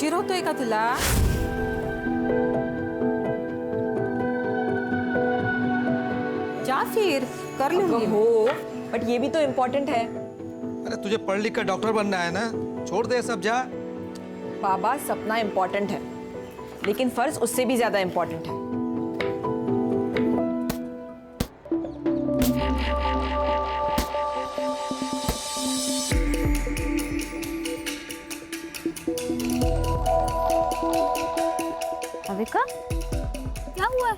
उशीर होतोय का तुला? जा फिर कर लूंगी। हो, बट ये भी तो इम्पोर्टेंट है। अरे तुझे पढ़ लिख कर डॉक्टर बनना है ना, छोड़ दे सब, जा। बाबा, सपना इम्पोर्टेंट है, लेकिन फर्ज उससे भी ज्यादा इम्पोर्टेंट है। अविका, क्या हुआ है?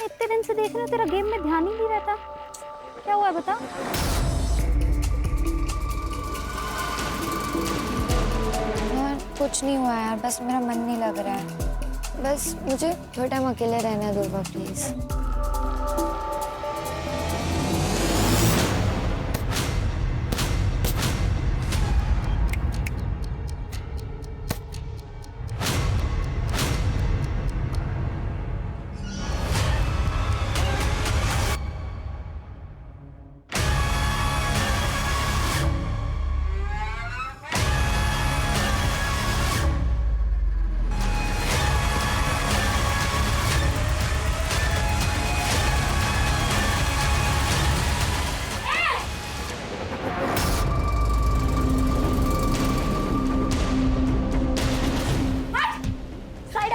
इतने दिन से देख रहे हो, तेरा गेम में ध्यान ही नहीं रहता। क्या हुआ है बता। यार कुछ नहीं हुआ यार, बस मेरा मन नहीं लग रहा है। बस मुझे थोड़ा टाइम अकेले रहने दो प्लीज।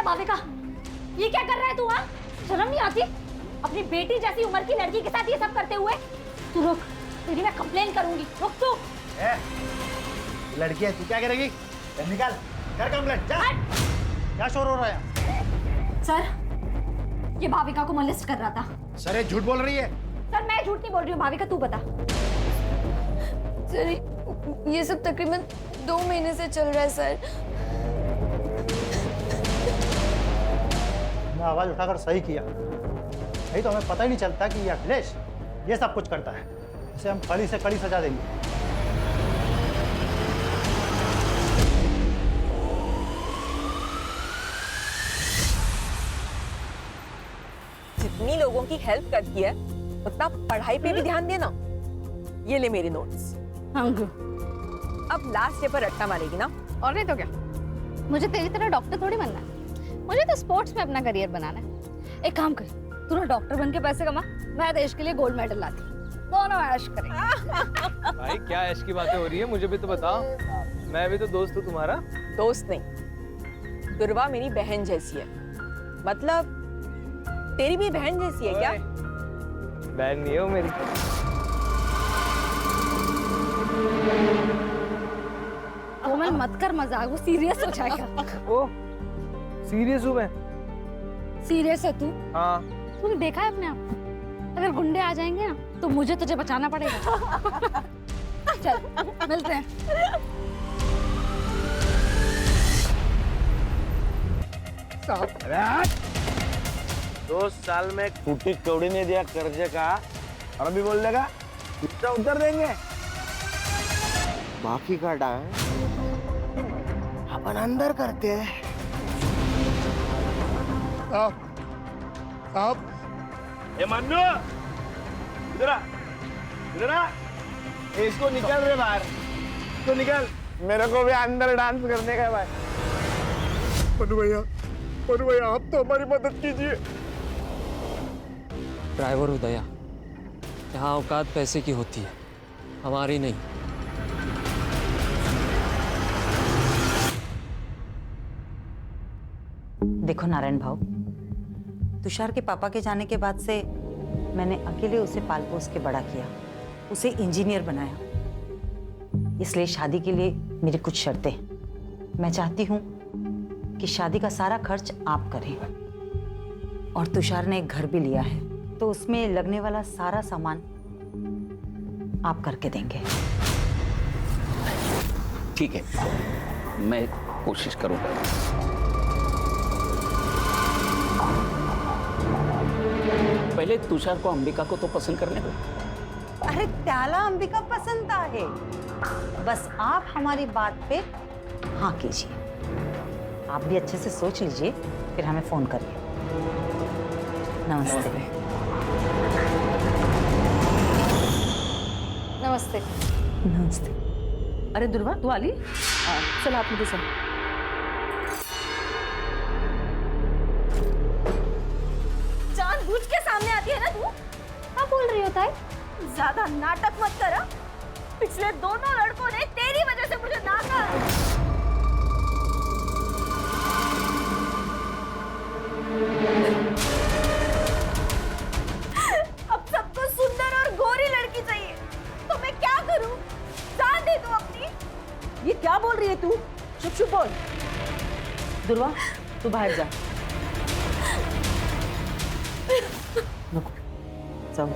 भाविका, ये क्या कर रहा है तू? हाँ, शर्म नहीं आती? अपनी बेटी जैसी उम्र की लड़की के साथ ये सब करते हुए। तू रुक, तेरी मैं कंप्लेन करूंगी। रुक तू। लड़की है, तू क्या करेगी? निकाल, कर कंप्लेंट, जा। क्या शोर हो रहा है? सर, ये भाविका को मोलेस्ट कर रहा था। सर ये झूठ बोल रही है। सर मैं झूठ नहीं बोल रही हूँ, भाविका तू बता। सर ये सब तकरीबन 2 महीने से चल रहा है सर। आवाज उठाकर सही किया, नहीं तो हमें पता ही नहीं चलता कि ये अखिलेश ये सब कुछ करता है। इसे हम कड़ी से कड़ी सजा देंगे। जितनी लोगों की हेल्प करती है, उतना पढ़ाई पे भी ध्यान देना। ये ले मेरे नोट्स। अब लास्ट डे पर रट्टा मारेगी ना? और नहीं तो क्या, मुझे तेरी तरह डॉक्टर थोड़ी बनना है। मुझे तो स्पोर्ट्स में अपना करियर बनाना है। एक काम कर, तू ना डॉक्टर बन के पैसे कमा, मैं देश के लिए गोल्ड मेडल लाती। दोनों ऐश करेंगे। भाई क्या ऐश की बातें हो रही है, मुझे भी तो बताओ। मैं भी तो दोस्त हूँ तुम्हारा। दोस्त नहीं, दुर्वा मेरी बहन जैसी है। मतलब तेरी भी बहन जैसी है क्या? बहन नहीं है वो मेरी। कोमल मत कर मजाक, वो सीरियस हो जाएगा। ओ सीरियस हूँ मैं। सीरियस है तू? हाँ। तूने देखा है अपने आप? अगर गुंडे आ जाएंगे ना तो मुझे तुझे बचाना पड़ेगा। चल मिलते हैं। 2 साल में टूटी कौड़ी ने दिया कर्जे का, और अभी बोल देगा कितना उतर देंगे। बाकी का डांस अपन अंदर करते हैं। साहब ए मन्नू, इधर आ, इधर आ। इसको निकल रे बाहर, इसको निकल। मेरे को भी अंदर डांस करने का है भाई। मनु भैया आप तो हमारी मदद कीजिए। ड्राइवर हूँ दया, यहाँ औकात पैसे की होती है, हमारी नहीं। देखो नारायण भाऊ, तुषार के पापा के जाने के बाद से मैंने अकेले उसे पाल पोस के बड़ा किया, उसे इंजीनियर बनाया। इसलिए शादी के लिए मेरी कुछ शर्तें हैं। मैं चाहती हूँ कि शादी का सारा खर्च आप करें, और तुषार ने एक घर भी लिया है, तो उसमें लगने वाला सारा सामान आप करके देंगे। ठीक है, मैं कोशिश करूंगा। पहले तुषार को अंबिका को तो पसंद करने दो। अरे त्याला अंबिका पसंद है, बस आप हमारी बात पे हाँ कीजिए। आप भी अच्छे से सोच लीजिए, फिर हमें फोन करिए। नमस्ते। नमस्ते। नमस्ते। अरे दुर्वा, तू आली? चल आप मुझे सुन। बताए? ज्यादा नाटक मत कर। पिछले दोनों लड़कों ने तेरी वजह से मुझे नाका। अब सबको सुंदर और गोरी लड़की चाहिए, तो मैं क्या करूं? जान दे दूं अपनी? ये क्या बोल रही है तू? चुप चुप बोल। दुर्वा, तू बाहर जा। नको, जाऊ दे।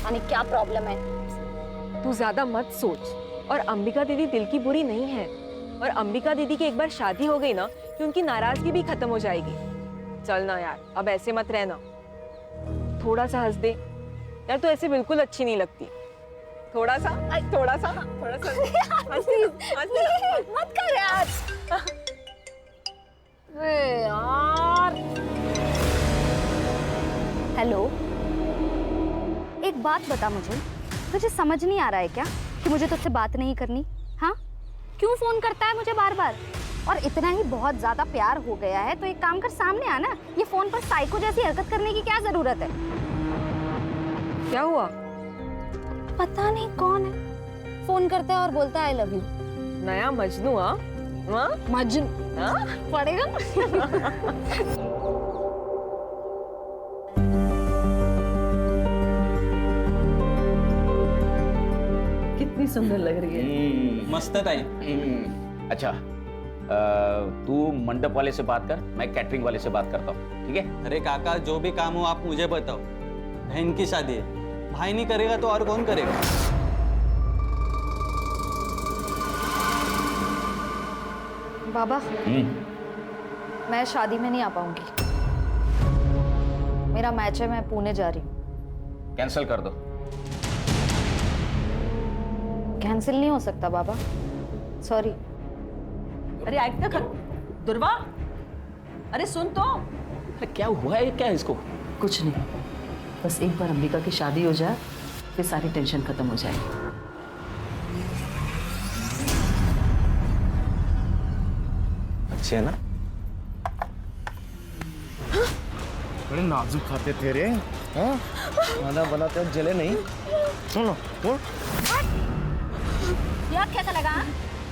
यानी क्या प्रॉब्लम है? तू ज्यादा मत सोच। और अंबिका दीदी दिल की बुरी नहीं है, और अंबिका दीदी की एक बार शादी हो गई ना कि उनकी नाराजगी भी खत्म हो जाएगी। चल ना यार, अब ऐसे मत रहना। थोड़ा सा हंस दे यार, तू ऐसे बिल्कुल अच्छी नहीं लगती। थोड़ा सा थोड़ा सा हंस दे। मत कर यार। अरे यार। हेलो, एक बात बता मुझे, तुझे समझ नहीं आ रहा है क्या कि मुझे तुझसे बात नहीं करनी? हाँ, क्यों फोन करता है मुझे बार बार? और इतना ही बहुत ज्यादा प्यार हो गया है तो एक काम कर, सामने आना। ये फोन पर साइको जैसी हरकत करने की क्या जरूरत है? क्या हुआ? पता नहीं कौन है, फोन करता है और बोलता है आई लव यू। नया मजनू? हाँ मजनू पड़ेगा। कितनी सुंदर लग रही है। मस्त ताई। अच्छा, तू मंडप वाले से बात कर, मैं कैटरिंग वाले से बात करता हूँ, ठीक है? अरे काका, जो भी काम हो आप मुझे बताओ। बहन की शादी है, भाई नहीं करेगा तो और कौन करेगा? बाबा, मैं शादी में नहीं आ पाऊंगी। मेरा मैच है, मैं पुणे जा रही हूँ। कैंसिल कर दो। कैंसिल नहीं हो सकता बाबा, सॉरी। अरे ऐक ना कर दुर्वा, अरे सुन तो। अरे क्या हुआ है, क्या है इसको? कुछ नहीं, बस एक बार अंबिका की शादी हो जाए फिर सारी टेंशन खत्म हो जाएगी। अच्छे है ना? बड़े नाजुक खाते थे रे। हाँ? खाना बनाते वक्त जले नहीं। सुनो, बोल। यार कैसा लगा?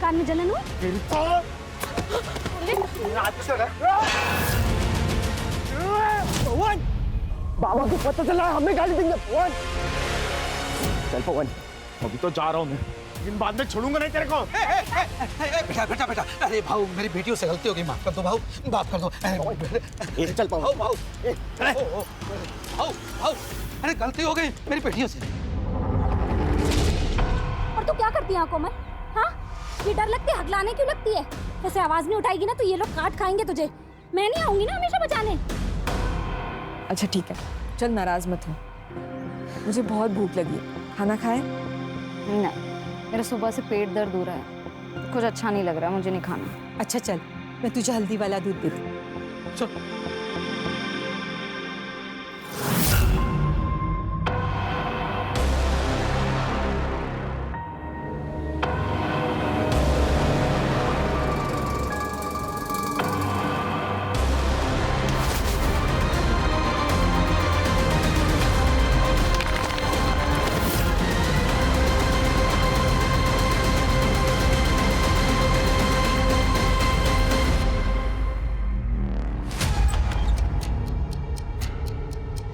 कान में जलन हुई? तेरी तो पवन, बाबा को पता चला हमें गाली देंगे। पवन, चल पवन, अभी तो जा रहा हूँ मैं, लेकिन बाद में छोड़ूंगा नहीं तेरे को। बेटा बेटा बेटा, अरे भाऊ मेरी बेटियों से गलती हो गई, माफ कर दो भाऊ, माफ कर दो। चल पवन, भाऊ भाऊ भाऊ भाऊ, अरे गलती हो गई मेरी बेटियों से। और तू क्या करती है कोमल? हाँ, ये डर लगती है, हगलाने क्यों लगती है? ऐसे आवाज नहीं उठाएगी ना तो ये लोग काट खाएंगे तुझे। मैं नहीं आऊंगी ना हमेशा बचाने। अच्छा ठीक है, चल नाराज मत हो, मुझे बहुत भूख लगी है, खाना खाए? नहीं, मेरा सुबह से पेट दर्द हो रहा है, कुछ अच्छा नहीं लग रहा है, मुझे नहीं खाना। अच्छा चल, मैं तुझे हल्दी वाला दूध देती हूँ। चल।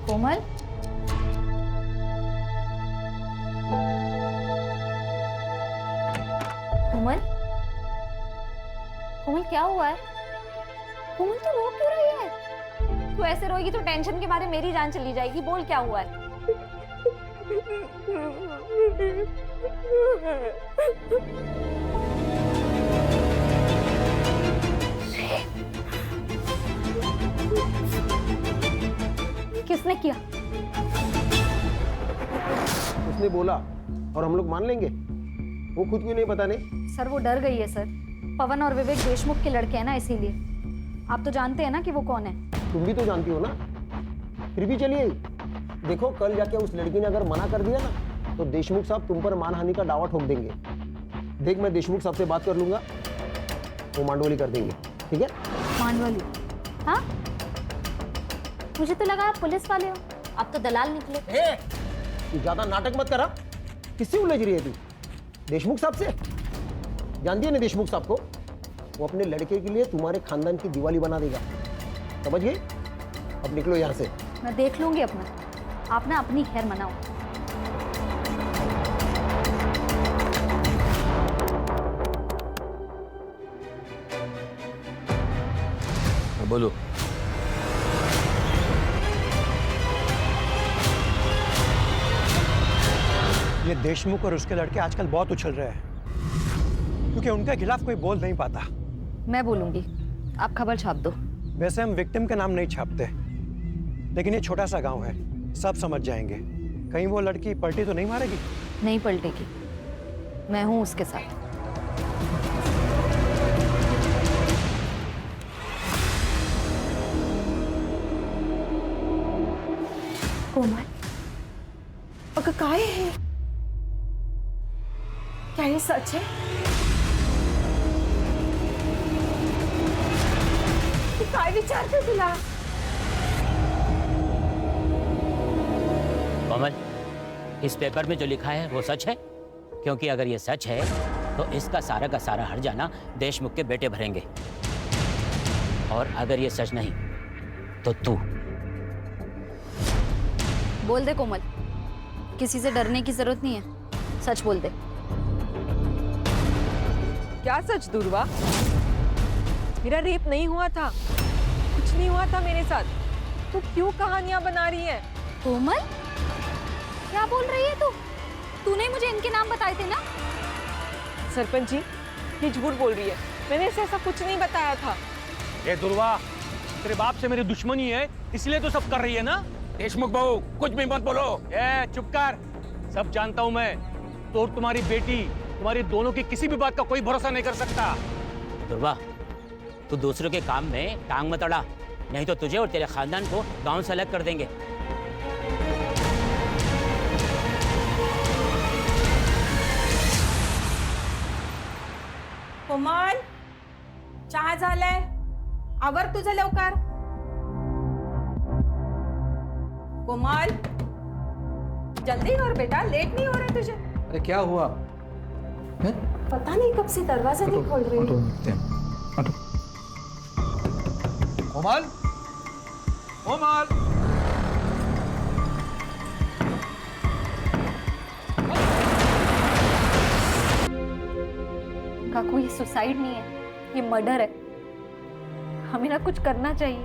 कोमल, कोमल, कोमल क्या हुआ है? कोमल तू रो क्यों रही है? तू ऐसे रोएगी तो टेंशन के मारे मेरी जान चली जाएगी। बोल क्या हुआ है? किसने किया? उसने बोला और हम लोग मान लेंगे? वो खुद क्यों नहीं बताने? सर वो डर गई है सर। पवन और विवेक देशमुख के लड़के हैं ना, इसीलिए। आप तो जानते हैं ना कि वो कौन है। तुम भी तो जानती हो ना, फिर भी चलिए। देखो कल जाके उस लड़की ने अगर मना कर दिया ना तो देशमुख साहब तुम पर मानहानि का दावा ठोक देंगे। देख मैं देशमुख साहब से बात कर लूंगा, वो मांडवली कर देंगे, ठीक है? मांडवली? हाँ, मुझे तो लगा आप पुलिस वाले हो, आप तो दलाल निकले। तू ज्यादा नाटक मत करा। किससे उलझ रही है तू? देशमुख साहब से? जानती है ना देशमुख साहब को? वो अपने लड़के के लिए तुम्हारे खानदान की दिवाली बना देगा, समझ गए? अब निकलो यहाँ से। मैं देख लूंगी अपना, आप ना अपनी खैर मनाओ। बोलो। ये देशमुख और उसके लड़के आजकल बहुत उछल रहे हैं क्योंकि उनके खिलाफ कोई बोल नहीं पाता। मैं बोलूंगी, आप खबर छाप दो। वैसे हम विक्टिम का नाम नहीं छापते, लेकिन ये छोटा सा गांव है, सब समझ जाएंगे। कहीं वो लड़की पलटी तो नहीं मारेगी? नहीं पलटेगी, मैं हूं उसके साथ। कोमल, अगं काय है? क्या ये सच है? तू काय विचारते तुला? कोमल, इस पेपर में जो लिखा है वो सच है? क्योंकि अगर ये सच है तो इसका सारा का सारा हर्जाना देशमुख के बेटे भरेंगे, और अगर ये सच नहीं तो तू। बोल दे कोमल, किसी से डरने की जरूरत नहीं है, सच बोल दे। क्या सच दुर्वा? मेरा रेप नहीं हुआ था, कुछ नहीं हुआ था मेरे साथ। तू क्यों कहानियां बना रही है? कोमल, क्या बोल रही है तू? तूने मुझे इनके नाम बताए थे ना? सरपंच जी, ये झूठ बोल रही है, मैंने इसे ऐसा कुछ नहीं बताया था। ए दुर्वा, तेरे बाप से मेरी दुश्मनी है, इसलिए तो सब कर रही है ना? देशमुख बहू, कुछ भी मत बोलो। ए चुप कर, सब जानता हूं मैं। तो तुम्हारी बेटी, तुम्हारी दोनों की किसी भी बात का कोई भरोसा नहीं कर सकता। दुर्वा, तू दूसरों के काम में टांग मत अड़ा, नहीं तो तुझे और तेरे खानदान को गांव से अलग कर देंगे। कोमल, चहा झालाय, आवर तुझं लवकर। कोमल, जल्दी कर बेटा, लेट नहीं हो रहा तुझे। अरे क्या हुआ? पता नहीं कब से दरवाजा नहीं खोल रही है। कोमल, कोमल, काकू, ये सुसाइड नहीं है, ये मर्डर है। हमें ना कुछ करना चाहिए,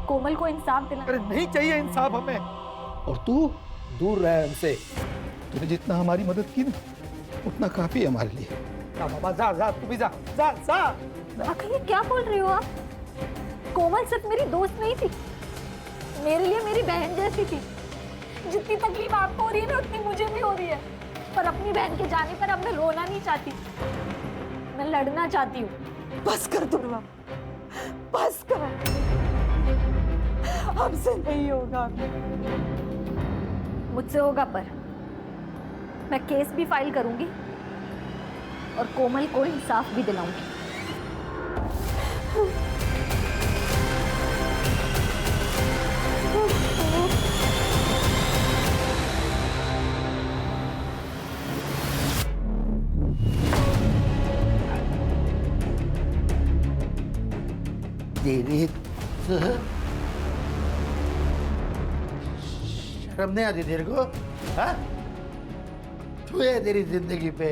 कोमल को इंसाफ दिला। अरे नहीं चाहिए इंसाफ हमें, और तू दूर रह हमसे। तूने जितना हमारी मदद की ना, उतना काफी है हमारे लिए। जा बाबा, जा जा, तू भी जा, जा जा। आखिर ये क्या बोल रही हो आप? कोमल सिर्फ मेरी दोस्त नहीं थी, मेरे लिए मेरी बहन जैसी थी। जितनी तकलीफ आपको हो रही है ना, उतनी मुझे भी हो रही है। पर अपनी बहन के जाने पर अब मैं रोना नहीं चाहती, मैं लड़ना चाहती हूँ। बस कर दुर्वा, बस कर, हमसे नहीं होगा। मुझसे होगा, पर मैं केस भी फाइल करूंगी और कोमल को इंसाफ भी दिलाऊंगी। तेरी शर्म नहीं आती तेरे को? हाँ? तू है तेरी जिंदगी पे।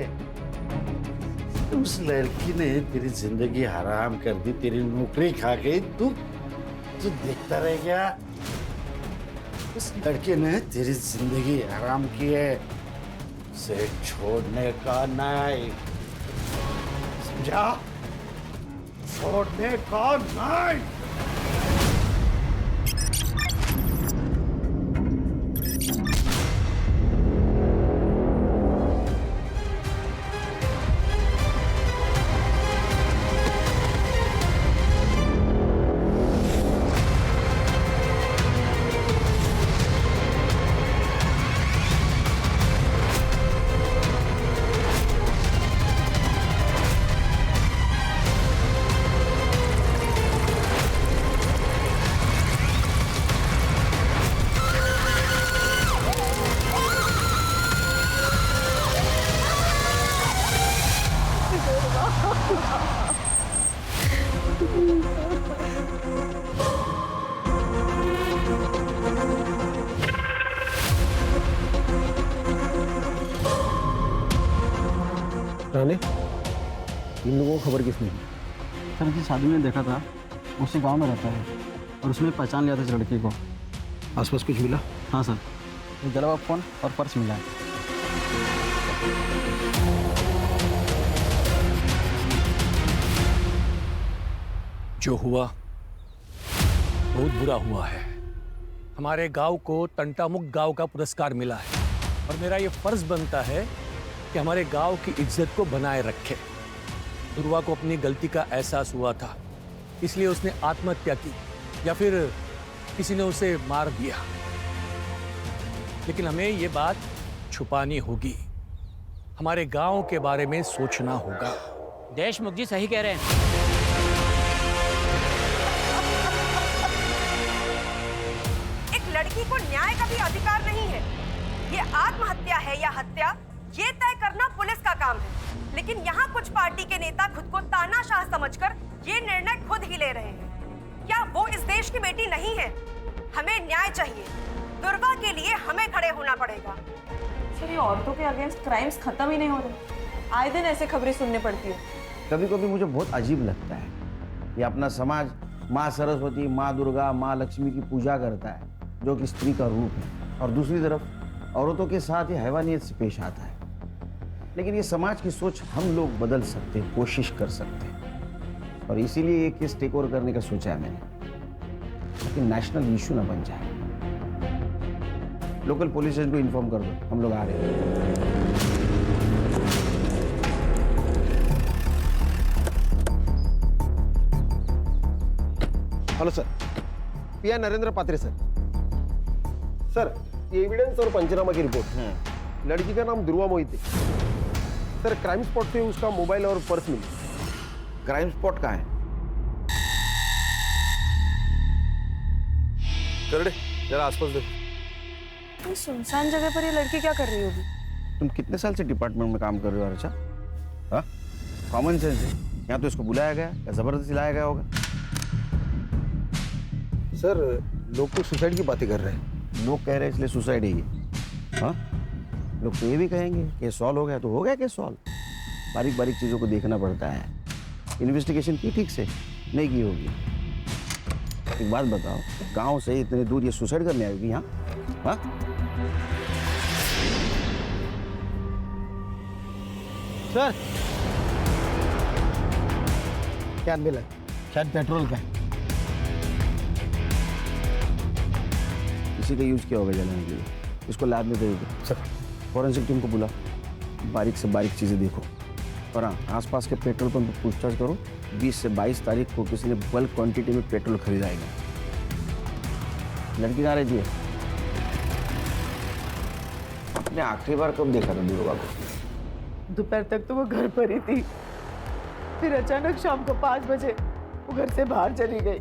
उस लड़की ने तेरी जिंदगी हराम कर दी, तेरी नौकरी खा गई। तू देखता रह गया। उस लड़के ने तेरी जिंदगी हराम की है, उसे छोड़ने का नहीं, समझा? छोड़ने का नहीं। फरहाने, इन लोगों को खबर किसने दी? सर की शादी में देखा था, उसी गांव में रहता है और उसने पहचान लिया था इस लड़की को। आसपास कुछ मिला? हाँ सर, एक जला हुआ फोन और पर्स मिला है। जो हुआ बहुत बुरा हुआ है। हमारे गांव को तंटामुक्त गांव का पुरस्कार मिला है और मेरा ये फर्ज बनता है कि हमारे गांव की इज्जत को बनाए रखे। दुर्वा को अपनी गलती का एहसास हुआ था, इसलिए उसने आत्महत्या की या फिर किसी ने उसे मार दिया। लेकिन हमें ये बात छुपानी होगी, हमारे गांव के बारे में सोचना होगा। देशमुख जी सही कह रहे हैं। लड़की को न्याय का भी अधिकार नहीं है। ये आत्महत्या है या हत्या, ये तय करना पुलिस का काम है। लेकिन यहाँ कुछ पार्टी के नेता खुद को तानाशाह समझकर ये निर्णय खुद ही ले रहे हैं। क्या वो इस देश की बेटी नहीं है? हमें न्याय चाहिए। दुर्वा के लिए हमें खड़े होना पड़ेगा। सर, ये औरतों के अगेंस्ट क्राइम्स खत्म ही नहीं हो रहे। आए दिन ऐसे खबरें सुनने पड़ती है। कभी कभी मुझे बहुत अजीब लगता है, ये अपना समाज माँ सरस्वती, माँ दुर्गा, माँ लक्ष्मी की पूजा करता है, जो कि स्त्री का रूप है, और दूसरी तरफ औरतों के साथ ये हैवानियत से पेश आता है। लेकिन ये समाज की सोच हम लोग बदल सकते हैं, कोशिश कर सकते हैं, और इसीलिए ये केस टेक ओवर करने का सोचा है मैंने, लेकिन नेशनल इशू ना बन जाए। लोकल पुलिस स्टेशन को इन्फॉर्म कर दो, हम लोग आ रहे हैं। हेलो सर, पीआई नरेंद्र पात्रे सर। सर, ये एविडेंस और पंचनामा की रिपोर्ट। लड़की का नाम दुर्वा मोहिते। सर, क्राइम स्पॉट से उसका मोबाइल और पर्स मिले। क्राइम स्पॉट कहाँ है? करड़े, जरा आसपास देखो। ये सुनसान जगह पर ये लड़की क्या कर रही होगी? तुम कितने साल से डिपार्टमेंट में काम कर रहे हो अर्चा? हाँ, कॉमन सेंस है। यहाँ तो इसको बुलाया गया या जबरदस्ती लाया गया होगा। सर, लोग तो सुसाइड की बातें कर रहे हैं। लोग कह रहे हैं इसलिए सुसाइड है ये? हाँ, लोग तो ये भी कहेंगे केस सॉल्व हो गया तो हो गया केस सॉल्व। बारीक बारीक चीज़ों को देखना पड़ता है। इन्वेस्टिगेशन की ठीक से नहीं की होगी। एक बात बताओ, गांव से इतने दूर ये सुसाइड करने आएगी यहाँ? हाँ, सर, क्या मिला? शायद पेट्रोल का है। इसी का यूज किया होगा जलाने के लिए। इसको लैब में भेज दो। सर, फॉरेंसिक टीम को बुला, बारीक से बारीक चीज़ें देखो। और हाँ, आसपास के पेट्रोल पंप पर पूछताछ करो। 20 से 22 तारीख को किसी ने बल्क क्वांटिटी में पेट्रोल खरीदाएगा। लड़की कहाँ रहती है? आपने आखिरी बार कब देखा था दुर्गा को? दोपहर तक तो वो घर पर ही थी, फिर अचानक शाम को 5 बजे वो घर से बाहर चली गई।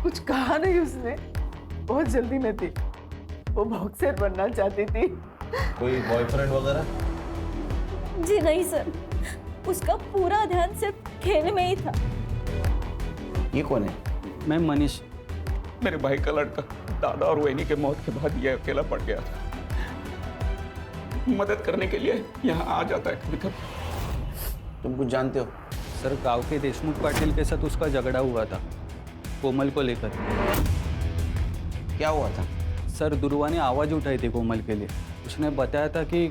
कुछ कहा नहीं उसने, बहुत जल्दी में थी। वो बॉक्सर बनना चाहती थी। कोई बॉयफ्रेंड वगैरह? जी नहीं सर, उसका पूरा ध्यान सिर्फ खेल में ही था। ये कौन है? मैं मनीष। मेरे भाई का लड़का दादा और वहिनी के मौत के बाद ये अकेला पड़ गया था। मदद करने के लिए यहाँ आ जाता है कभी कभी। तुम कुछ जानते हो? सर, गांव के देशमुख पाटिल के साथ उसका झगड़ा हुआ था, कोमल को लेकर। क्या हुआ था? सर, दुर्वा ने आवाज़ उठाई थी कोमल के लिए। उसने बताया था कि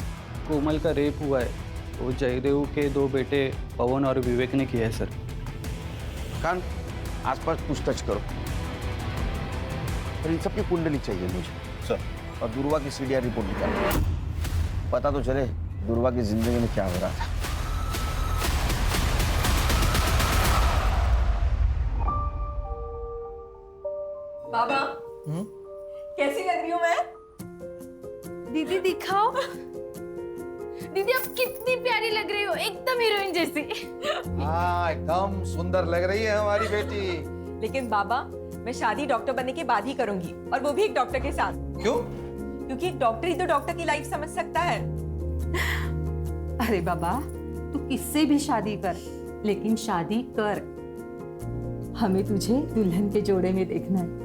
कोमल का रेप हुआ है। वो जयदेव के 2 बेटे पवन और विवेक ने किया है सर। कान आसपास पूछताछ करो। पर इन सबकी कुंडली चाहिए मुझे सर, और दुर्वा की सीडीआर रिपोर्ट निकालो। पता तो चले दुर्वा की जिंदगी में क्या हो रहा था। बाबा, कैसी लग रही हूँ मैं? दीदी दिखाओ। दीदी आप कितनी प्यारी लग रही हो, एकदम हीरोइन जैसी। हाँ, एकदम सुंदर लग रही है हमारी बेटी। लेकिन बाबा, मैं शादी डॉक्टर बनने के बाद ही करूंगी, और वो भी एक डॉक्टर के साथ। क्यों? क्योंकि एक डॉक्टर ही तो डॉक्टर की लाइफ समझ सकता है। अरे बाबा, तू किससे भी शादी कर, लेकिन शादी कर। हमें तुझे दुल्हन के जोड़े में देखना है।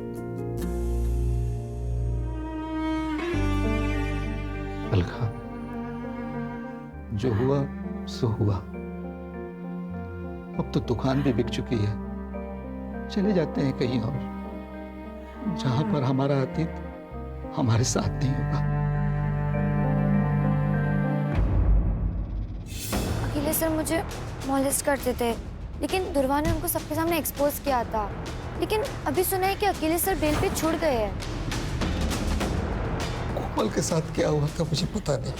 अलका, जो हुआ सो हुआ। अब तो दुकान भी बिक चुकी है। चले जाते हैं कहीं और, जहां पर हमारा अतीत हमारे साथ नहीं होगा। अकेले सर मुझे मॉलेस्ट करते थे, लेकिन दुर्वा ने उनको सबके सामने एक्सपोज किया था। लेकिन अभी सुना है कि अकेले सर बेल पे छूट गए हैं। कोमल के साथ क्या हुआ था मुझे पता नहीं,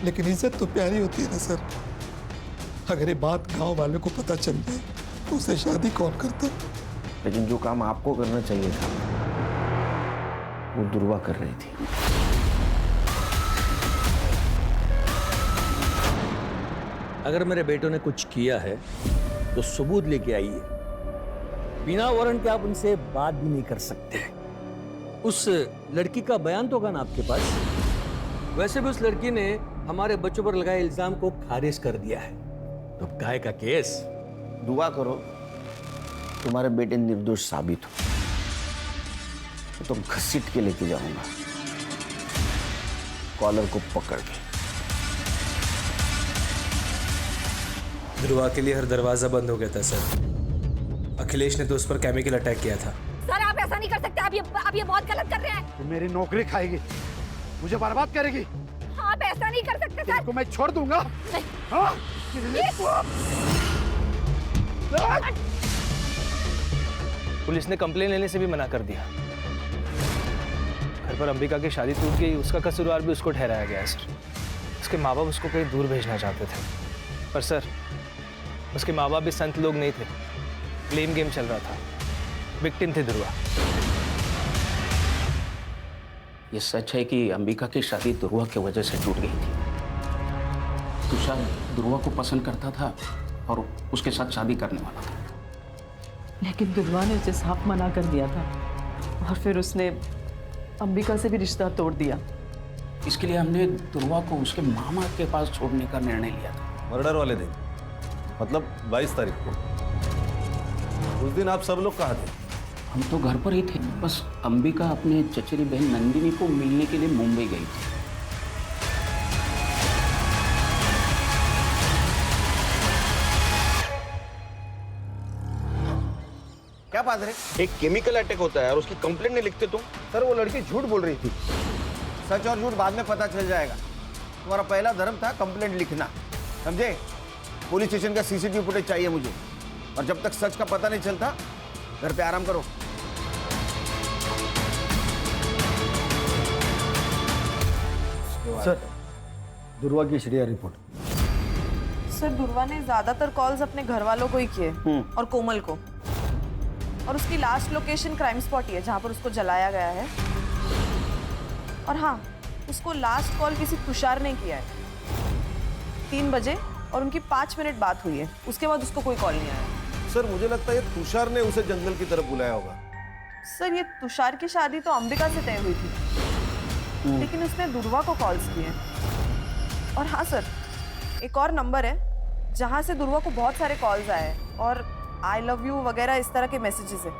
लेकिन इज्जत तो प्यारी होती है ना सर। अगर ये बात गांव वालों को पता चल जाए तो उसे शादी कौन करता? लेकिन जो काम आपको करना चाहिए था वो दुर्वा कर रही थी। अगर मेरे बेटों ने कुछ किया है तो सबूत लेके आइए। बिना वारंट के आप उनसे बात भी नहीं कर सकते। उस लड़की का बयान तो होगा ना आपके पास? वैसे भी उस लड़की ने हमारे बच्चों पर लगाए इल्जाम को खारिज कर दिया है। तो काय का केस? दुआ करो तुम्हारे बेटे निर्दोष साबित हो, तो तुम घसीट के लेके जाऊंगा, कॉलर को पकड़ के। ध्रुवा के लिए हर दरवाजा बंद हो गया था सर। अखिलेश ने तो उस पर केमिकल अटैक किया था। सर आप ऐसा नहीं कर सकते, आप ये बहुत गलत कर रहे हैं। तू मेरी नौकरी खाएगी, मुझे बर्बाद करेगी। आप ऐसा नहीं कर सकते सर। को मैं छोड़ दूंगा। नहीं। हाँ? पुलिस ने कंप्लेन लेने से भी मना कर दिया। घर पर अंबिका की शादी टूट गई, उसका कसूरवार भी उसको ठहराया गया है सर। उसके माँ बाप उसको कहीं दूर भेजना चाहते थे, पर सर उसके माँ बाप भी संत लोग नहीं थे। ब्लेम गेम चल रहा था। विक्टिम थे ध्रुवा। ये सच है कि अंबिका की शादी ध्रुवा की वजह से टूट गई थी। तुषार ध्रुवा को पसंद करता था और उसके साथ शादी करने वाला था, लेकिन दुर्वा ने उसे साफ मना कर दिया था और फिर उसने अंबिका से भी रिश्ता तोड़ दिया। इसके लिए हमने ध्रुवा को उसके मामा के पास छोड़ने का निर्णय लिया था। मर्डर वाले दिन, मतलब 22 तारीख को। उस दिन आप सब लोग कहाँ थे? हम तो घर पर ही थे, बस अंबिका अपने चचेरी बहन नंदिनी को मिलने के लिए मुंबई गई थी। क्या बात है? एक केमिकल अटैक होता है और उसकी कंप्लेंट नहीं लिखते तुम? सर वो लड़की झूठ बोल रही थी। सच और झूठ बाद में पता चल जाएगा। तुम्हारा पहला धर्म था कंप्लेंट लिखना, समझे? पुलिस स्टेशन का सीसीटीवी फुटेज चाहिए मुझे, और जब तक सच का पता नहीं चलता घर पे आराम करो। सर दुर्वा की एसडीआर रिपोर्ट। सर दुर्वा ने ज्यादातर कॉल्स अपने घर वालों को ही किए और कोमल को, और उसकी लास्ट लोकेशन क्राइम स्पॉट ही है जहां पर उसको जलाया गया है। और हाँ, उसको लास्ट कॉल किसी तुषार ने किया है 3 बजे, और उनकी 5 मिनट बात हुई है। उसके बाद उसको कोई कॉल नहीं आया। सर मुझे लगता है ये तुषार ने उसे जंगल की तरफ बुलाया होगा। सर ये तुषार की शादी तो अंबिका से तय हुई थी, लेकिन उसने दुर्वा को कॉल्स किए। और हाँ सर, एक और नंबर है जहां से दुर्वा को बहुत सारे कॉल्स आए और आई लव यू वगैरह इस तरह के मैसेजेस है,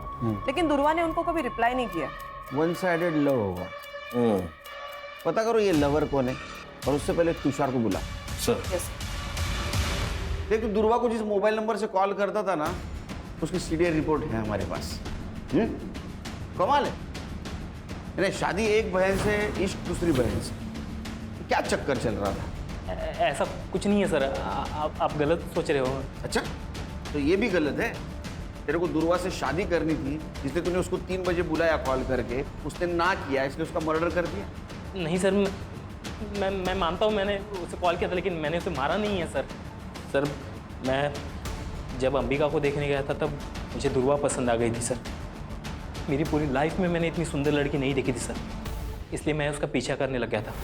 लेकिन दुर्वा ने उनको कभी रिप्लाई नहीं किया। वन साइडेड लव होगा। पता करो ये लवर कौन है, और उससे पहले तुषार को बुला। सर देखो दुर्वा को जिस मोबाइल नंबर से कॉल करता था ना, उसकी सीडीआर रिपोर्ट है हमारे पास। कमाल है। यानी शादी एक बहन से, इश्क दूसरी बहन से। क्या चक्कर चल रहा था? ऐसा कुछ नहीं है सर, आप गलत सोच रहे हो। अच्छा, तो ये भी गलत है। तेरे को दुर्वा से शादी करनी थी, इसलिए तूने उसको 3 बजे बुलाया कॉल करके, उसने ना किया इसलिए उसका मर्डर कर दिया। नहीं सर, मैं मानता हूँ मैंने उसे कॉल किया था, लेकिन मैंने उसे मारा नहीं है सर। सर मैं जब अंबिका को देखने गया था तब मुझे दुर्वा पसंद आ गई थी सर। मेरी पूरी लाइफ में मैंने इतनी सुंदर लड़की नहीं देखी थी सर, इसलिए मैं उसका पीछा करने लग गया था।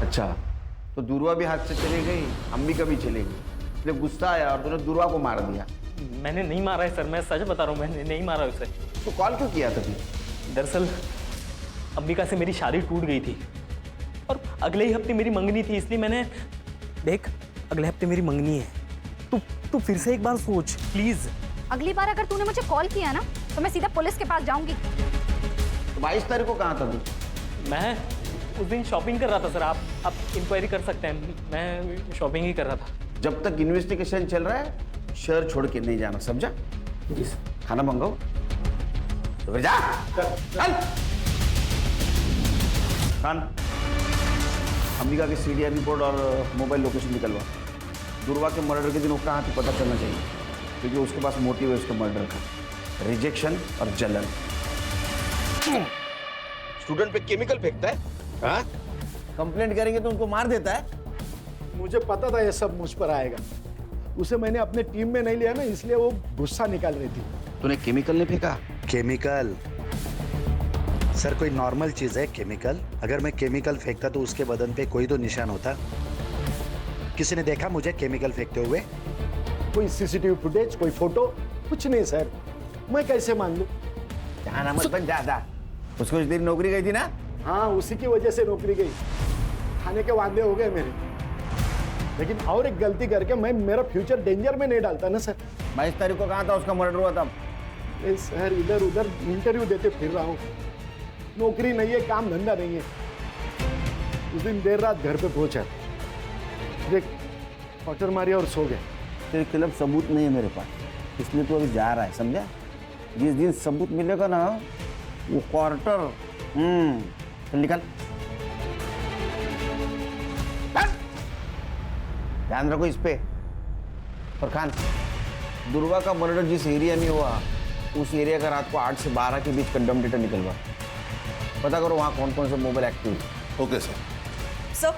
अच्छा, तो दुर्वा भी हाथ से चली गई, अंबिका भी चली गई, इसलिए गुस्सा आया और तूने दुर्वा को मार दिया। मैंने नहीं मारा है सर, मैं सच बता रहा हूँ, मैंने नहीं मारा उसे। तो कॉल क्यों किया था फिर? दरअसल अंबिका से मेरी शादी टूट गई थी और अगले ही हफ्ते मेरी मंगनी थी, इसलिए मैंने देख अगले हफ्ते मेरी मंगनी है। तू फिर से एक बार सोच प्लीज। अगली बार अगर तूने मुझे कॉल किया ना तो मैं सीधा पुलिस के पास जाऊंगी। तो 22 तारीख को कहाँ था तू? मैं उस दिन शॉपिंग कर रहा था सर, आप इंक्वायरी कर सकते हैं, मैं शॉपिंग ही कर रहा था। जब तक इन्वेस्टिगेशन चल रहा है शहर छोड़ के नहीं जाना, समझा? जी सर। खाना मंगाओ तो फिर जा। चल खान, अंबिका की सीडीआर रिपोर्ट और मोबाइल लोकेशन निकलवा। दुर्वा के मर्डर के दिन वो कहाँ थी पता चलना चाहिए, क्योंकि उसके पास मोटिव है उसके मर्डर का, रिजेक्शन और जलन। स्टूडेंट पे केमिकल फेंकता है, हाँ? कंप्लेंट करेंगे तो उनको मार देता है। मुझे पता था ये सब मुझ पर आएगा। उसे मैंने अपने टीम में नहीं लिया ना, इसलिए वो गुस्सा निकाल रही थी। तूने केमिकल नहीं फेंका? केमिकल सर कोई नॉर्मल चीज है केमिकल? अगर मैं केमिकल फेंकता तो उसके बदन पे कोई तो निशान होता। किसी ने देखा मुझे केमिकल फेंकते हुए? कोई सीसीटीवी फुटेज, कोई फोटो, कुछ नहीं सर। मैं कैसे मान लूं? जहाँ मत बन जा। उसको उस दिन नौकरी गई थी ना? हाँ, उसी की वजह से नौकरी गई। खाने के वादे हो गए मेरे, लेकिन और एक गलती करके मैं मेरा फ्यूचर डेंजर में नहीं डालता ना सर। 22 तारीख को कहाँ था उसका मर्डर हुआ था? सर इधर उधर इंटरव्यू देते फिर रहा हूँ, नौकरी नहीं है, काम धंधा नहीं है। उस दिन देर रात घर पे पहुंचा, देख क्वार्टर मारी और सो गए। तेरे खिलाफ सबूत नहीं है मेरे पास, इसलिए तो अभी जा रहा है, समझा? जिस दिन सबूत मिलेगा ना वो क्वार्टर चल निकल। ध्यान रखो इस पे। और खान, दुर्वा का मर्डर जिस एरिया में हुआ उस एरिया का रात को 8 से 12 के बीच कंडम डेटा निकलवा। पता करो वहाँ कौन कौन से मोबाइल एक्टिव है। Okay sir. सर,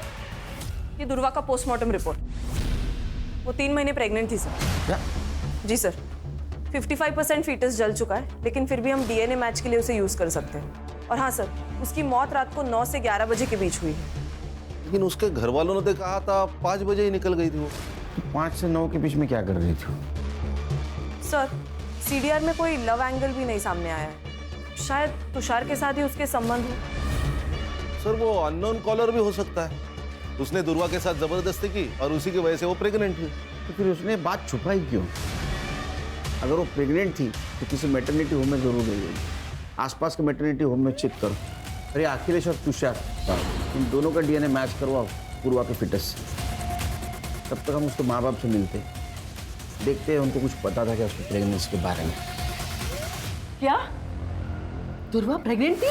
ये दुर्वा का पोस्टमार्टम रिपोर्ट। वो 3 महीने प्रेग्नेंट थी सर। क्या? जी सर। 55% फीटस जल चुका है, लेकिन फिर भी हम डीएनए मैच के लिए उसे यूज कर सकते हैं। और हाँ सर, उसकी मौत रात को 9 से 11 बजे के बीच हुई है। लेकिन उसके घर वालों ने तो कहा था 5 बजे ही निकल गई थी वो। तो 5 से 9 के बीच में क्या कर रही थी? सर, सीडीआर में कोई लव एंगल भी नहीं सामने आया है। शायद तुषार के साथ ही उसके संबंध हो। सर वो अननोन कॉलर भी हो सकता है। उसने दुर्वा के साथ जबरदस्ती की और उसी की वजह से वो प्रेग्नेंट हुई। तो फिर उसने बात छुपाई क्यों? अगर वो प्रेग्नेंट थी तो किसी मैटरनिटी होम में जरूर गई होगी। आसपास के मैटरनिटी होम में चेक करो। अरे अखिलेश और तुषार, इन दोनों का डीएनए मैच करवाओ पूर्वा के फिटस से। तब तक हम उसके माँ बाप से मिलते, देखते हैं उनको कुछ पता था क्या उसकी प्रेगनेंसी के बारे में। क्या दुर्वा प्रेग्नेंट थी?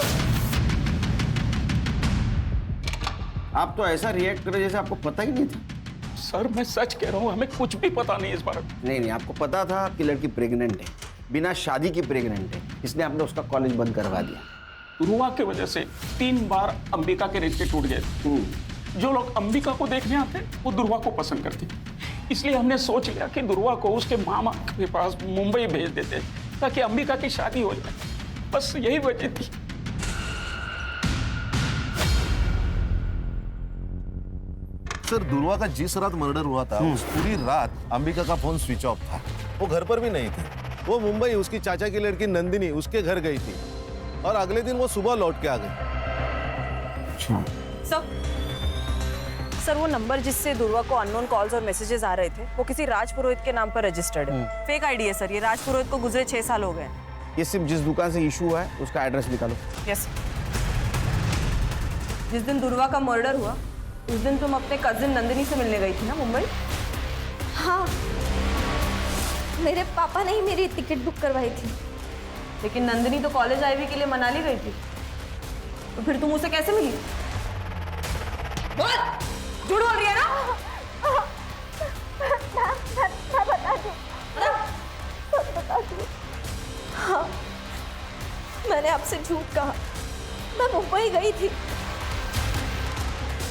आप तो ऐसा रिएक्ट करे जैसे आपको पता ही नहीं था। सर मैं सच कह रहा हूँ, हमें कुछ भी पता नहीं इस बारे में। नहीं, आपको पता था कि लड़की प्रेग्नेंट है, बिना शादी की प्रेग्नेंट है, इसलिए आपने उसका कॉलेज बंद करवा दिया। दुर्वा की वजह से 3 बार अंबिका के रिश्ते टूट गए। जो लोग अंबिका को देखने आते वो दुर्वा को पसंद करते, इसलिए हमने सोच लिया कि दुर्वा को उसके मामा के पास मुंबई भेज देते ताकि अंबिका की शादी हो जाए। बस यही वजह थी। सर दुर्वा का जिस रात मर्डर हुआ था उस पूरी रात अंबिका का फोन स्विच ऑफ था। वो घर पर भी नहीं थी। वो मुंबई उसकी चाचा की लड़की नंदिनी उसके घर गई थी और अगले दिन वो सुबह लौट के आ गई। सर वो नंबर जिससे दुर्वा को अननोन कॉल्स और मैसेजेस आ रहे थे वो किसी राज पुरोहित के नाम पर रजिस्टर्ड है। फेक आईडी है सर। ये राज पुरोहित को गुजरे 6 साल हो गए। ये सिर्फ जिस दुकान से इशू हुआ है उसका एड्रेस निकालो। यस। जिस दिन दुर्वा का मर्डर हुआ उस दिन तुम अपने कजिन नंदिनी से मिलने गई थी ना मुंबई? हाँ, मेरे पापा ने ही मेरी टिकट बुक करवाई थी। लेकिन नंदिनी तो कॉलेज आईवी के लिए मनाली गई थी, तो फिर तुम उसे कैसे मिली? बोल, झूठ बोल रही है ना? मैं बता दूं। हाँ, मैंने आपसे झूठ कहा। मैं मुंबई गई थी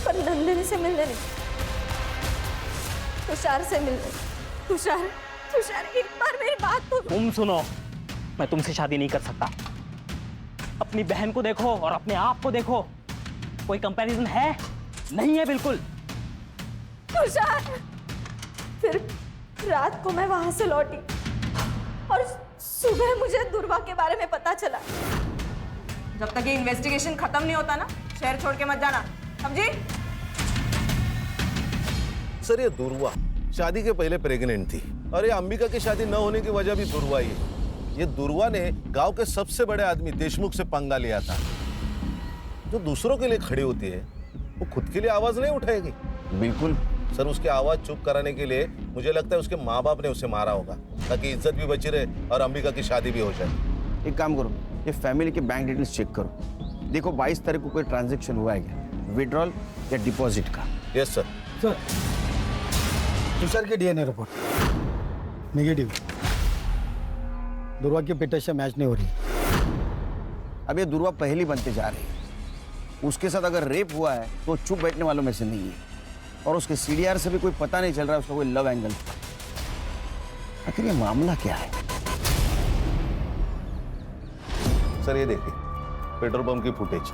पर नंदिनी से मिलने नहीं, तुषार से मिलने। तुषार एक बार मेरी बात तो तुम सुनो, मैं तुमसे शादी नहीं कर सकता। अपनी बहन को देखो और अपने आप को देखो, कोई कंपैरिजन है? नहीं है बिल्कुल। तुषार, फिर रात को मैं वहां से लौटी और सुबह मुझे दुर्वा के बारे में पता चला। जब तक ये इन्वेस्टिगेशन खत्म नहीं होता ना, शहर छोड़ के मत जाना। समझी? सर ये दुर्वा शादी के पहले प्रेग्नेंट थी और ये अंबिका की शादी न होने की वजह भी दुर्वा ही है। ये दुर्वा ने गांव के सबसे बड़े आदमी देशमुख से पंगा लिया था। जो दूसरों के लिए खड़ी होती है वो खुद के लिए आवाज नहीं उठाएगी। बिल्कुल सर, उसकी आवाज चुप कराने के लिए मुझे लगता है उसके माँ बाप ने उसे मारा होगा ताकि इज्जत भी बची रहे और अंबिका की शादी भी हो जाए। एक काम करो, ये फैमिली के बैंक डिटेल्स चेक करो। देखो 22 तारीख को कोई ट्रांजैक्शन हुआ है क्या, विड्रॉल या डिपॉजिट का? Yes sir. सर तुषार की डीएनए रिपोर्ट नेगेटिव। दुर्वा की पिता से मैच नहीं हो रही। अब ये दुर्वा पहली बनते जा रही है। उसके साथ अगर रेप हुआ है तो चुप बैठने वालों में से नहीं है। और उसके सीडीआर से भी कोई पता नहीं चल रहा है उसका कोई लव एंगल। आखिर ये मामला क्या है? सर ये देखिए पेट्रोल पंप की फुटेज।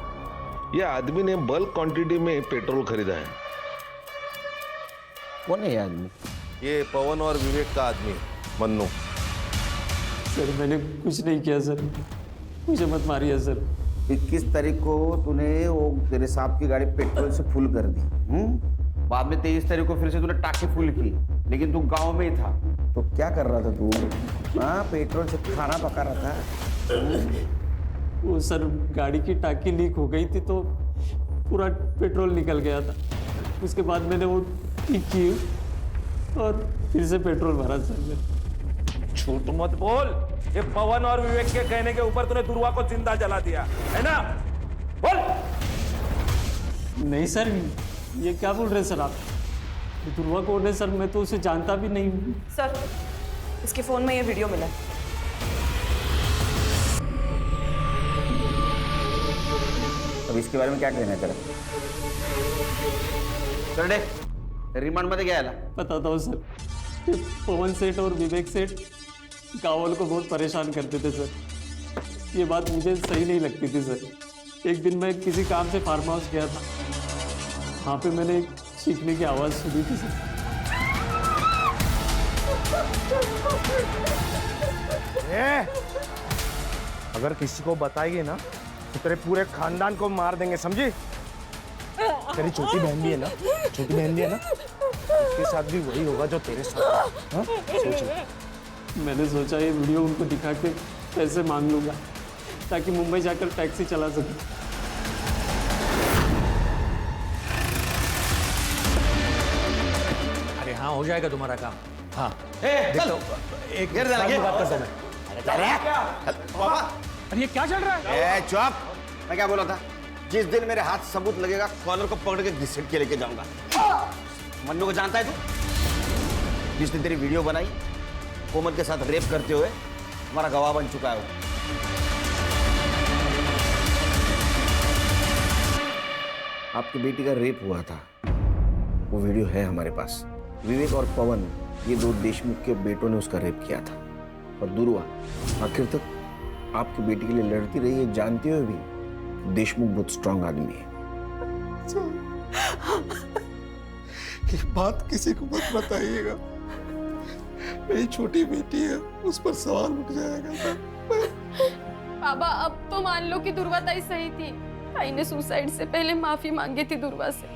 ये आदमी ने बल्क क्वांटिटी में पेट्रोल खरीदा है। कौन है ये आदमी? ये पवन और विवेक का आदमी मन्नू। सर मैंने कुछ नहीं किया सर, मुझे मत मारिए सर। 21 तारीख को तूने वो तेरे साहब की गाड़ी पेट्रोल से फुल कर दी। बाद में 23 तारीख को फिर से तूने टाकी फुल की, लेकिन तू गांव में ही था। तो क्या कर रहा था तू? हाँ, पेट्रोल से खाना पका रहा था। वो सर गाड़ी की टाकी लीक हो गई थी तो पूरा पेट्रोल निकल गया था। उसके बाद मैंने वो ठीक की और फिर से पेट्रोल भरा सर। झूठ मत बोल। ये पवन और विवेक के कहने के ऊपर तूने दुर्वा को जिंदा जला दिया है ना? बोल। नहीं सर, ये क्या बोल रहे हैं सर आप? दुर्वा कौन है सर? मैं तो उसे जानता भी नहीं हूँ। सर इसके फोन में ये वीडियो मिला है। अब इसके बारे में क्या कहना है तेरा? चल दे, रिमांड मध्ये घ्यायला। बताता हूँ सर, ये पवन सेठ और विवेक सेठ गाँव वालों को बहुत परेशान करते थे सर। ये बात मुझे सही नहीं लगती थी सर। एक दिन मैं किसी काम से फार्म हाउस गया था, वहाँ पे मैंने एक चीखने की आवाज़ सुनी थी सर। अगर किसी को बताएगी ना तो तेरे पूरे खानदान को मार देंगे, समझी? तेरी छोटी बहन भी है ना, छोटी बहन भी है ना, उसके साथ भी वही होगा जो तेरे साथ। हाँ? सोच। मैंने सोचा ये वीडियो उनको दिखा के पैसे मांग लूँगा ताकि मुंबई जाकर टैक्सी चला सकूँ। अरे हाँ, हो जाएगा तुम्हारा काम। हाँ चलो, एक गिर जाना, गिर। बात करता हूँ मैं। अरे ये क्या चल रहा है? चुप। मैं क्या बोला था? जिस दिन मेरे हाथ सबूत लगेगा कॉलर को पकड़ के घिसट के लेके जाऊंगा। मन्नू को जानता है तू? जिसने तेरी वीडियो बनाई कोमल के साथ रेप करते हुए, हमारा गवाह बन चुका है वो। आपकी बेटी का रेप हुआ था, वो वीडियो है हमारे पास। विवेक और पवन, ये दो देशमुख के बेटों ने उसका रेप किया था। और दुर्वा आखिर तक आपकी बेटी के लिए लड़ती रही है, जानते हुए भी देशमुख बहुत स्ट्रांग आदमी है। ये बात किसी को मत बताइएगा। मेरी छोटी बेटी है, उस पर सवाल उठ जाएगा। बाबा अब तो मान लो कि दुर्वा ताई सही थी। ताई ने सुसाइड से पहले माफी मांगी थी दुर्वा से।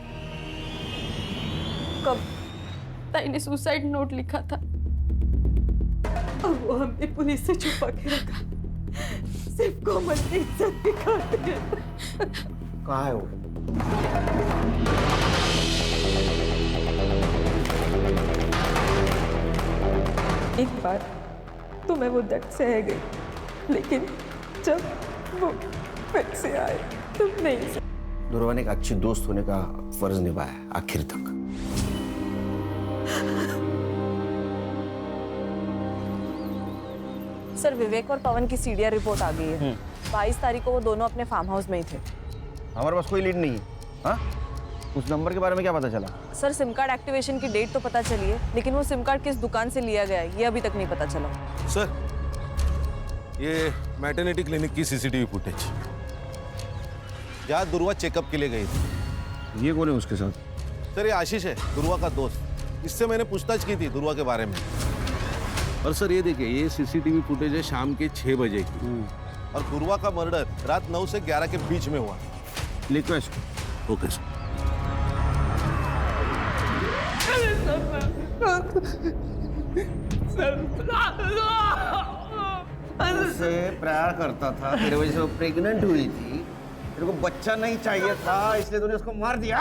कब? ताई ने सुसाइड नोट लिखा था, अब वो हमने पुलिस से छुपा के रखा, सिर्फ कोमल की इज्जत की खातिर। कहाँ है वो? एक बार तो मैं वो दर्द सह गई, लेकिन जब वो फिर से आए तो नहीं। दुर्वा ने एक अच्छी दोस्त होने का फर्ज निभाया आखिर तक। सर विवेक और पवन की सीडीआर रिपोर्ट आ गई है। 22 तारीख को वो दोनों अपने फार्म हाउस में ही थे। हमारे पास कोई लीड नहीं है। हाँ? उस नंबर के बारे में क्या पता चला? सर सिम कार्ड एक्टिवेशन की डेट तो पता चली है, लेकिन वो सिम कार्ड किस दुकान से लिया गया है ये अभी तक नहीं पता चला। सर ये मैटरनिटी क्लिनिक की सीसीटीवी फुटेज, जहाँ दुर्वा चेकअप के लिए गई थी। ये कौन है उसके साथ? सर ये आशीष है, दुर्वा का दोस्त। इससे मैंने पूछताछ की थी दुर्वा के बारे में। और सर ये देखिए, ये सीसीटीवी फुटेज है शाम के 6 बजे की। और दुर्वा का मर्डर रात 9 से 11 के बीच में हुआ। लिखो इसको। Okay sir. उससे प्यार करता था, तेरे वजह से वो प्रेग्नेंट हुई थी, तेरे को बच्चा नहीं चाहिए था, इसलिए तूने उसको मार दिया।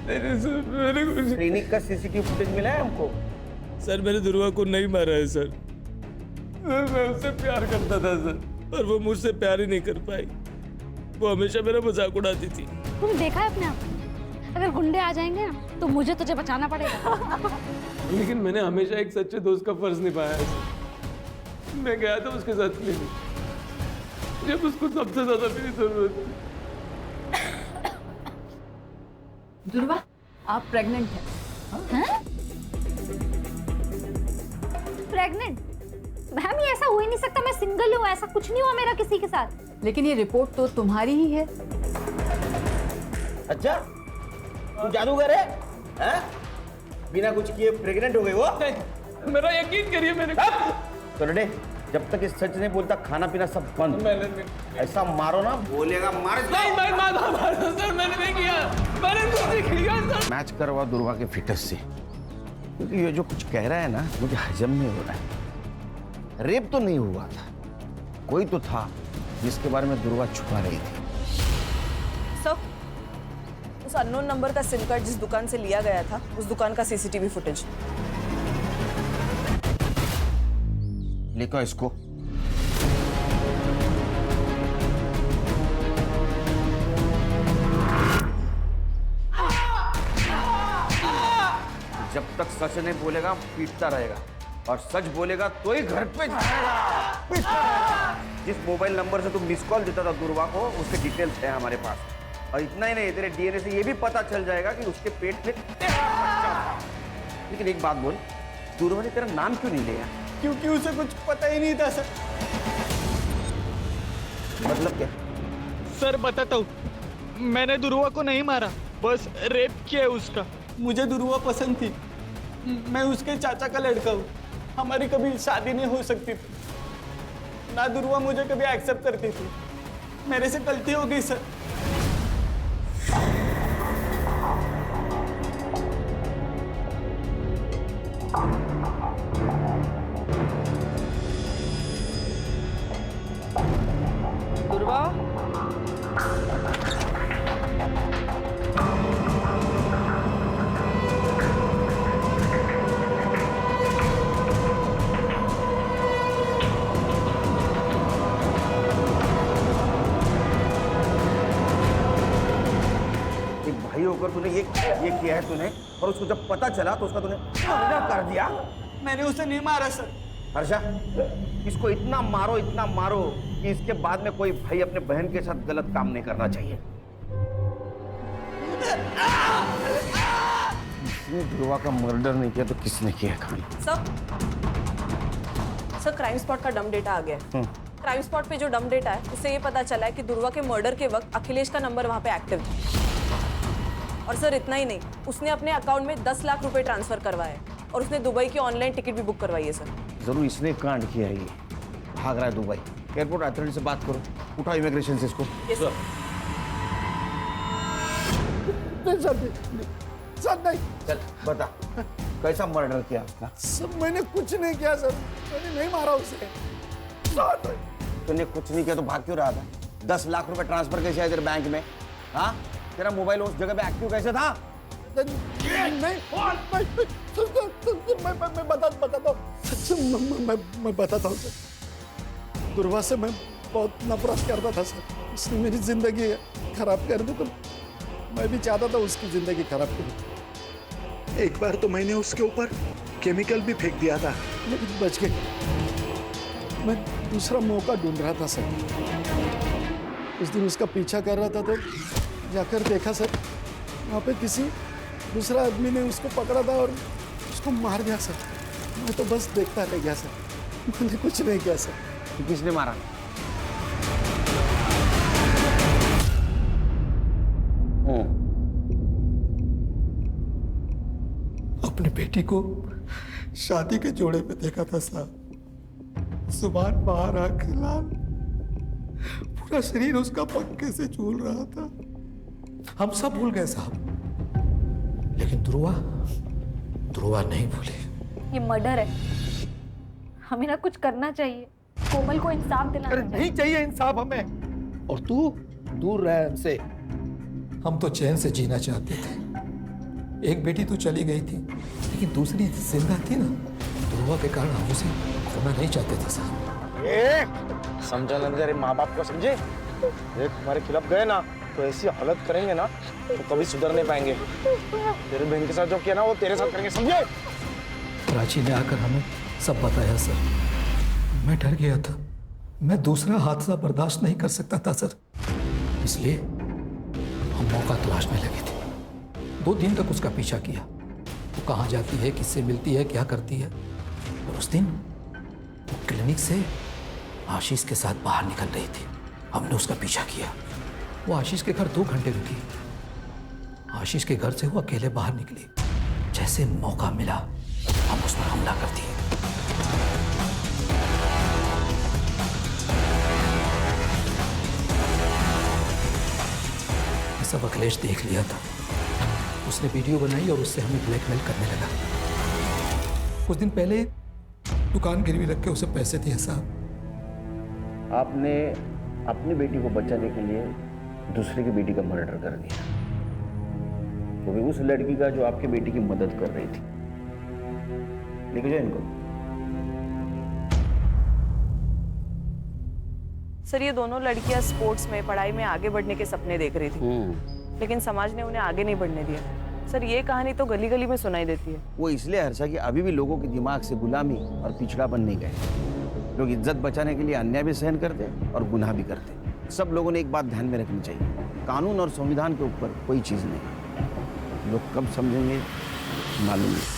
क्लिनिक का सीसीटीवी फुटेज मिला है हमको। सर मैंने दुर्वा को नहीं मारा है सर, मैं उससे प्यार करता था सर, और वो मुझसे प्यार ही नहीं कर पाई। वो हमेशा मेरा मजाक उड़ाती थी। तुम देखा है अपने आप, अगर गुंडे आ जाएंगे ना तो मुझे तुझे बचाना पड़ेगा। लेकिन मैंने हमेशा एक सच्चे दोस्त का फर्ज निभाया है सर। मैं गया था उसके साथ क्लिनिक जब उसको सबसे ज्यादा मेरी जरूरत थी। दुर्वा, आप प्रेग्नेंट हैं? प्रेग्नेंट? मैम ये ऐसा हो ही नहीं सकता, मैं सिंगल हूँ, ऐसा कुछ नहीं हुआ मेरा किसी के साथ। लेकिन ये रिपोर्ट तो तुम्हारी ही है। अच्छा, तू जादूगर है? हैं? बिना कुछ किए प्रेग्नेंट हो गई वो? मेरा यकीन करिए मैंने। तो रे, जब तक ये सच नहीं बोलता खाना पीना सब बंद। ऐसा मारो ना, बोलेगा मार। नहीं सर, मैंने नहीं किया, मैंने कुछ नहीं किया सर। मैच करवा दुर्वा के फिटनेस से, क्योंकि ये जो कुछ कह रहा है ना मुझे हजम नहीं हो रहा है। रेप तो नहीं हुआ था, कोई तो था जिसके बारे में दुर्वा छुपा रही थी। सर, उस अननोन नंबर का सिम कार्ड जिस दुकान से लिया गया था, उस दुकान का सीसीटीवी फुटेज। लिखो इसको। जब तक सच नहीं बोलेगा पीटता रहेगा, और सच बोलेगा तो ही घर पे जाएगा। जिस मोबाइल नंबर से तुम मिस कॉल देता था दुर्वा को, उसके डिटेल्स है हमारे पास। और इतना ही नहीं, तेरे डीएनए से ये भी पता चल जाएगा कि उसके पेट में तेरा बच्चा था। लेकिन एक बात बोल, दुर्वा ने तेरा नाम क्यों नहीं लिया? क्योंकि उसे कुछ पता ही नहीं था सर। मतलब क्या? सर बताता हूँ, मैंने दुर्वा को नहीं मारा, बस रेप किया है उसका। मुझे दुर्वा पसंद थी, मैं उसके चाचा का लड़का हूँ, हमारी कभी शादी नहीं हो सकती थी। ना दुर्वा मुझे कभी एक्सेप्ट करती थी, मेरे से गलती हो गई सर। दुर्वा, भाई होकर तूने ये किया है तूने, और उसको जब पता चला तो उसका तूने मर्डर कर दिया। मैंने उसे नहीं मारा सर। हर्षा, इसको इतना मारो कि इसके बाद में कोई भाई अपने बहन के साथ गलत काम नहीं करना चाहिए। इसने दुर्वा का मर्डर नहीं किया तो किसने किया? खान सर क्राइम स्पॉट का डम डेटा आ गया है। क्राइम स्पॉट पे जो डम डेटा है उससे ये पता चला है कि दुर्वा के मर्डर के वक्त अखिलेश का नंबर वहाँ पे एक्टिव था। और सर इतना ही नहीं, उसने अपने अकाउंट में 10 लाख रुपए ट्रांसफर करवाए और उसने दुबई की ऑनलाइन टिकट भी बुक करवाई है सर। जरूर इसने कांड किया है, ये भाग रहा है दुबई। एयरपोर्ट अथॉरिटी से बात करो, उठाओ इमिग्रेशन से इसको। Yes sir. सर नहीं। चल बता, कैसा मर्डर किया उसका? सर मैंने कुछ नहीं किया सर, मैंने नहीं मारा उसे। तूने कुछ नहीं किया तो भाग क्यों रहा था? 10 लाख रुपए ट्रांसफर कैसे आए तेरे बैंक में? हाँ, तेरा मोबाइल उस जगह पे एक्टिव कैसे था? मैं बताता हूँ सर। दुर्वा से मैं बहुत नफरत करता था सर, उसने मेरी जिंदगी खराब कर दी, तो मैं भी चाहता था उसकी जिंदगी खराब करूं। एक बार तो मैंने उसके ऊपर केमिकल भी फेंक दिया था, लेकिन बच गई। मैं दूसरा मौका ढूंढ रहा था सर। उस दिन उसका पीछा कर रहा था तो जाकर देखा सर, वहाँ पे किसी दूसरा आदमी ने उसको पकड़ा था और उसको मार दिया सर। मैं तो बस देखता रह गया सर, मैंने कुछ नहीं किया सर। तो किसने मारा? अपनी बेटी को शादी के जोड़े पे देखा था साहब। जुबान बाहर आंखें लाल, पूरा शरीर उसका पंखे से झूल रहा था। हम सब भूल गए साहब, लेकिन ध्रुवा नहीं भूली। ये मर्डर है, हमें ना कुछ करना चाहिए, कोमल को इंसाफ दिलाना चाहिए। नहीं चाहिए इंसाफ हमें, और तू दूर रह हमसे। हम तो चैन से जीना चाहते थे। एक बेटी तो चली गई थी, लेकिन दूसरी जिंदा थी ना, ध्रुवा के कारण हम उसे खोना नहीं चाहते थे साहब। समझा ना, तेरे माँ बाप को समझे। ये तुम्हारे खिलाफ गए ना तो ऐसी हालत करेंगे ना तो कभी सुधर नहीं पाएंगे। तेरे बहन के साथ जो किया ना वो तेरे साथ करेंगे, समझे? प्राची ने आकर हमें सब बताया सर। मैं डर गया था, मैं दूसरा हादसा बर्दाश्त नहीं कर सकता था सर, इसलिए हम मौका तलाशने लगे थे। 2 दिन तक उसका पीछा किया, वो कहाँ जाती है, किससे मिलती है, क्या करती है। और उस दिन वो क्लिनिक से आशीष के साथ बाहर निकल रही थी। हमने उसका पीछा किया। वो आशीष के घर 2 घंटे रुकी। आशीष के घर से वो अकेले बाहर निकली। जैसे मौका मिला हम उस पर हमला कर दिए। ये सब अखिलेश देख लिया था। उसने वीडियो बनाई और उससे हमें ब्लैकमेल करने लगा। कुछ दिन पहले दुकान गिरवी रख के उसे पैसे दिए साहब। आपने अपनी बेटी को बचाने के लिए दूसरे की बेटी का मर्डर कर दिया, क्योंकि उस लड़की का जो आपकी बेटी की मदद कर रही थी। लेके जाओ इनको। सर, ये दोनों लड़कियां स्पोर्ट्स में, पढ़ाई में आगे बढ़ने के सपने देख रही थी, लेकिन समाज ने उन्हें आगे नहीं बढ़ने दिया। सर, ये कहानी तो गली गली में सुनाई देती है। वो इसलिए हर्षा कि अभी भी लोगों के दिमाग से गुलामी और पिछड़ापन नहीं गए। लोग इज्जत बचाने के लिए अन्याय भी सहन करते और गुनाह भी करते। सब लोगों ने एक बात ध्यान में रखनी चाहिए, कानून और संविधान के ऊपर कोई चीज़ नहीं। लोग कब समझेंगे मालूम नहीं।